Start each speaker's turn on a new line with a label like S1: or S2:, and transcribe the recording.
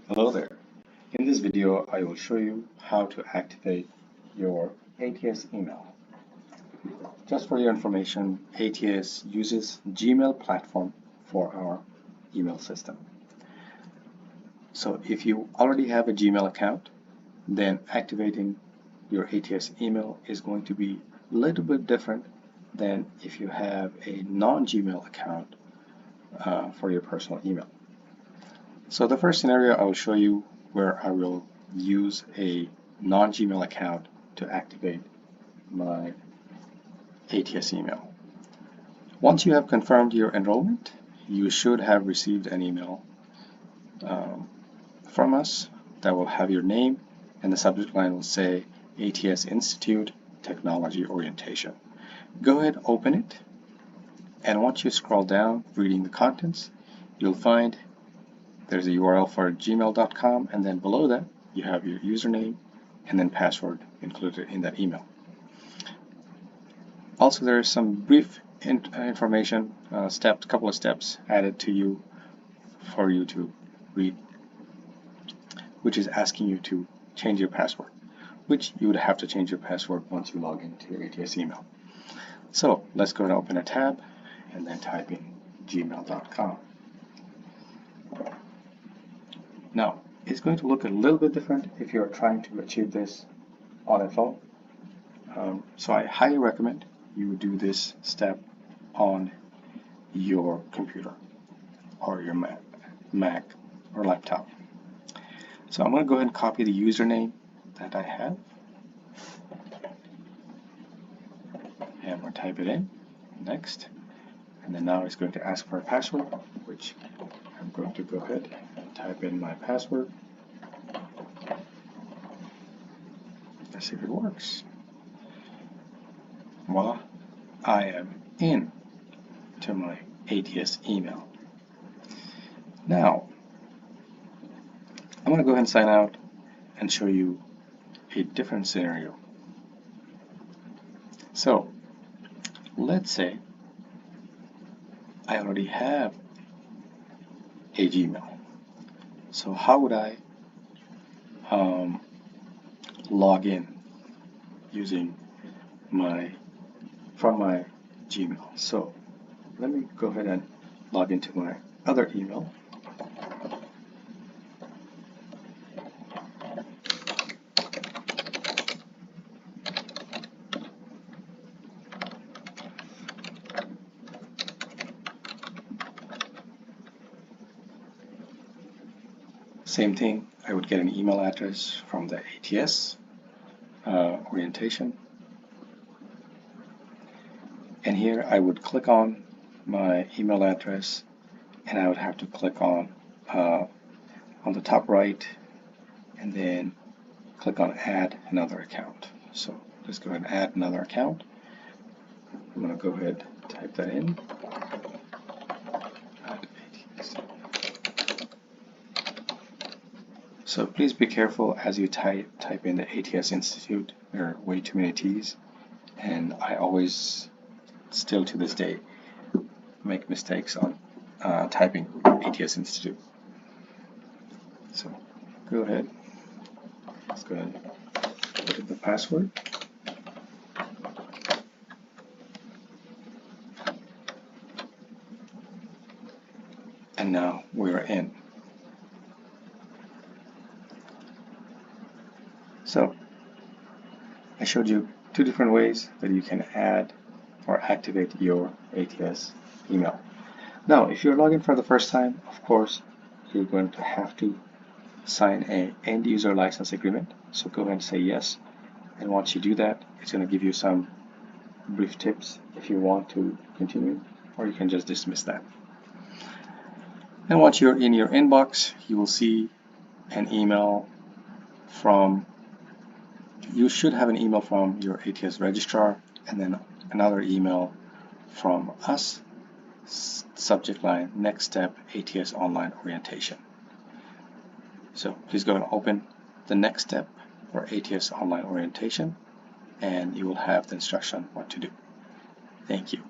S1: Hello there. In this video, I will show you how to activate your ATS email. Just for your information, ATS uses Gmail platform for our email system. So if you already have a Gmail account, then activating your ATS email is going to be a little bit different than if you have a non-Gmail account for your personal email. So the first scenario I will show you where I will use a non-Gmail account to activate my ATS email. Once you have confirmed your enrollment, you should have received an email from us that will have your name, and the subject line will say ATS Institute Technology Orientation. Go ahead, open it, and once you scroll down reading the contents, you'll find there's a URL for gmail.com, and then below that you have your username and then password included in that email. Also, there is some brief information, couple of steps added to you for you to read, which is asking you to change your password, which you would have to change your password once you log into your ATS email. So let's go and open a tab and then type in gmail.com. Now, it's going to look a little bit different if you're trying to achieve this on a phone. So I highly recommend you do this step on your computer or your Mac or laptop. So I'm going to go ahead and copy the username that I have, and I'm going to type it in, next, and then now it's going to ask for a password, which I'm going to go ahead and type in my password. Let's see if it works. Voila, I am in to my ATS email. Now, I'm going to go ahead and sign out and show you a different scenario. So, let's say I already have a Gmail. So how would I log in using from my Gmail? So let me go ahead and log into my other email. Same thing, I would get an email address from the ATS orientation. And here I would click on my email address, and I would have to click on the top right and then click on add another account. So let's go ahead and add another account. I'm going to go ahead and type that in. So please be careful as you type in the ATS Institute. There are way too many T's, and I always, still to this day, make mistakes on typing ATS Institute. So go ahead. Let's go ahead and put in the password. And now we're in. So I showed you two different ways that you can add or activate your ATS email. Now, if you're logging for the first time, of course, you're going to have to sign an end user license agreement. So go ahead and say yes. And once you do that, it's going to give you some brief tips if you want to continue, or you can just dismiss that. And once you're in your inbox, you will see an email you should have an email from your ATS registrar, and then another email from us, subject line, next step, ATS online orientation. So please go and open the next step for ATS online orientation, and you will have the instruction what to do. Thank you.